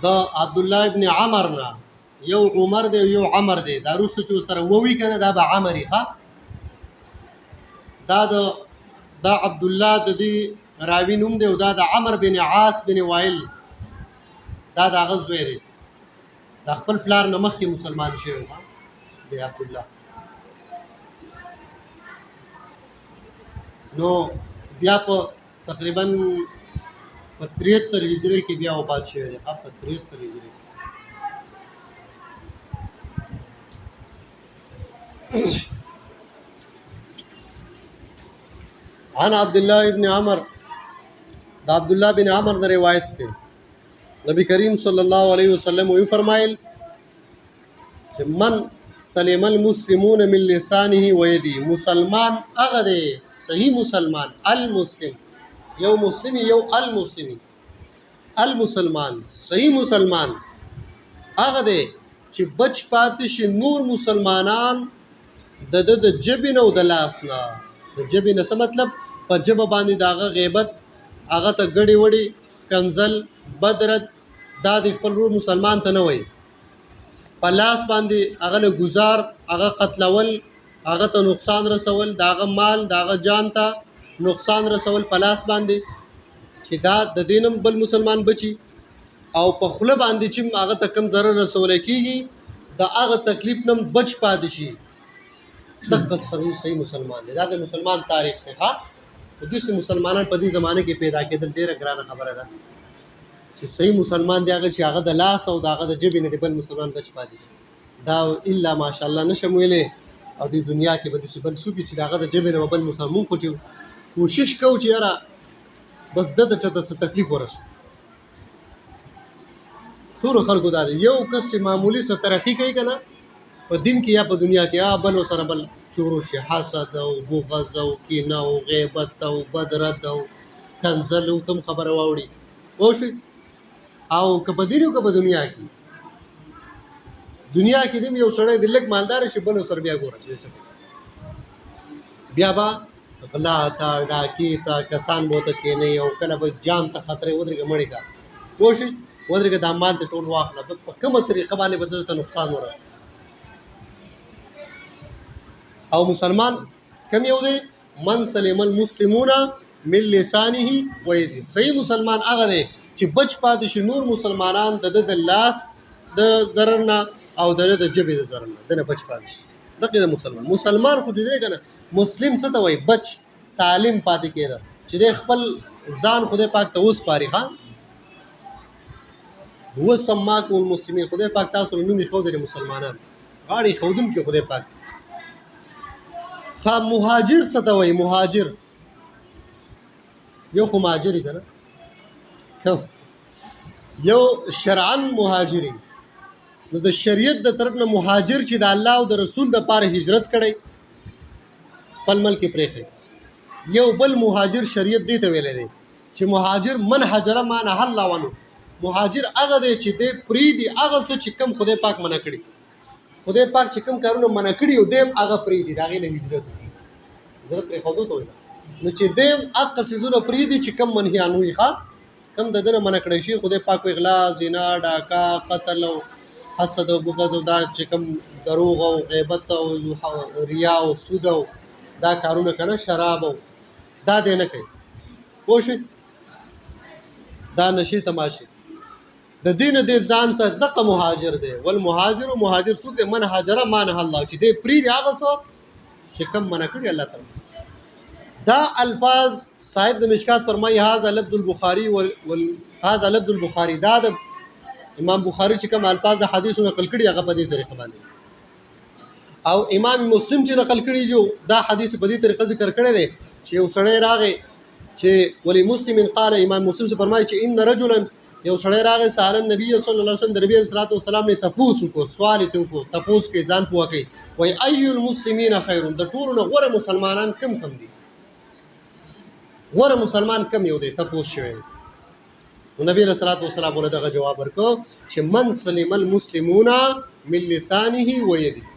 د عبد الله ابن عمر نه یو عمر دی یو عمر دی دا روسو چې سره ووي کنه دا به عمري ها دا عبد الله د دې راوی نوم دی او دا د عمر بن عاص بن وائل دا د غزوې دی د خپل پلار نه مخکې مسلمان شوی ها دی عبد الله نو بیا په تقریبا 73 هجری کې بیا وفات شوی دی په 73 هجری عن عبد الله ابن عمر دا عبد الله بن عمر نے روایت थे नबी करीम सल्लल्लाहु अलैहि वसल्लम वही फरमाइल कि मन सलिम المسلمون من لسانه ويده मुसलमान هغه دی صحیح مسلمان المسلم یو مسلم یو المسلم المسلمان صحیح مسلمان هغه دی چې بچ پاتې شي نور مسلمانان د جبین او د لاس نه د جبین څه مطلب په جبه باندې داغه غیبت هغه ته ګډي وړي کنزل بدرت دا د خپل روح مسلمان ته نه وای په لاس باندې هغه له گزار هغه قتلول هغه ته نقصان رسول داغه مال داغه جان ته نقصان رسول په لاس باندې چې دا د دینم بل مسلمان بچي او په خله باندې چې هغه ته کم ضرر رسول کیږي دا هغه تکلیف نم بچ پاتې شي دغه صحیح مسلمان دی دا د مسلمان تاریخ دی ها د دې مسلمانان په دې زمانه کې پیدا کېدل ډیره ګرانه خبره ده چې صحیح مسلمان دی هغه چې هغه د لاس او دغه د جبې نه بل مسلمان بچ پاتې شي دا الا ماشاءالله نشم ویلې او د دنیا کې به د بل څوک چې دغه د جبې نه بل مسلمان خو چې کوشش کوي چې یاره بس د چته تکلیف ورسي ټول خلکو دا یو کس چې معمولی څه ترقی کوي کنه په دین کې یا په دنیا کې یا بل سره بل شروع شي حسد او بغض او کینه او غیبت او بدرت او کنزل او تم خبره واوړي وښي او که په دین او که په دنیا کې دې یو سړی د لګ مالدار شي بل سره بیا ګوره چې بیا با غلا تا ډاکی تا کسان بوته کې نه یو کله به جان ته خطرې ودرېږي مړی کا وښي ودرېږي د امان ته ټول واخله په کومه طریقه باندې بدل ته نقصان ورسي او مسلمان کم یو دی من سلم المسلمون من لسانه ويده صحیح مسلمان هغه دی چې بچ پاتې شي نور مسلمانان د لاس د ضرر نه او د جبې د ضرر نه دنه بچ پاتې شي دغه د مسلمان خو دې کنه مسلم څه ته وای بچ سالم پاتې کېده چې د خپل ځان خدای پاک ته اوس پاري ها هو سماک المسلمین خدای پاک تاسو نومي خو د مسلمانان غاړي خودم کې خدای پاک خا مهاجر څه ته وای مهاجر یو خو مهاجر کنه یو شرعن مهاجری نو د شریعت د طرف نه مهاجر چې د الله او د رسول د پاره هجرت کړي خپل ملک پرېخي یو بل مهاجر شریعت دی ته ویلې دی چې مهاجر من هجر ما نه الله ونه مهاجر هغه دی چې د پری دی هغه څه چې کم خدای پاک منع کړي خدای پاک چې کم کارونه منع کړي او دیم هغه پری دی داغه نه هجرت پرې خودو ته نو چې دیم هغه سيزونه پری دی چې کم منهیان وي ښا کم دنه منع کړی شي خدای پاک اغلا زنا ډاکا قتل او حسد او بغض او دا چې کم دروغ او غیبت او ریا او سود او دا کارونه کنه شراب او دا دینه کوي پوښي دا نشي تماشي د دین د ځان سره دغه مهاجر دی ول مهاجر سود من هاجر مان الله چې دی پری هغه څه چې کم منع کړی الله تعالی دا الفاظ صاحب د مشکات فرمایي هاذا لفظ البخاري هاذا لفظ البخاري دا د امام بخاری چې کوم الفاظ حدیث نقل کړي هغه په دې طریقه باندې او امام مسلم چې نقل کړي جو دا حدیث په دې طریقه ذکر کړی دی چې یو سړی راغی چې ولی مسلم قال امام مسلم سے فرمایي چې ان رجلا یو سړی راغی سال نبی صلی الله علیه وسلم د نبی صلی الله علیه وسلم نه تپوس کو سوال ته کو تپوس کې ځان پوه کوي وای ای المسلمین خیر د ټولو غوره مسلمانان کم دي غوره مسلمان کم یو دی تپوس شوی نبی صلی الله علیه وسلم ورته جواب ورکړ چې من سلم المسلمون من لسانه و يده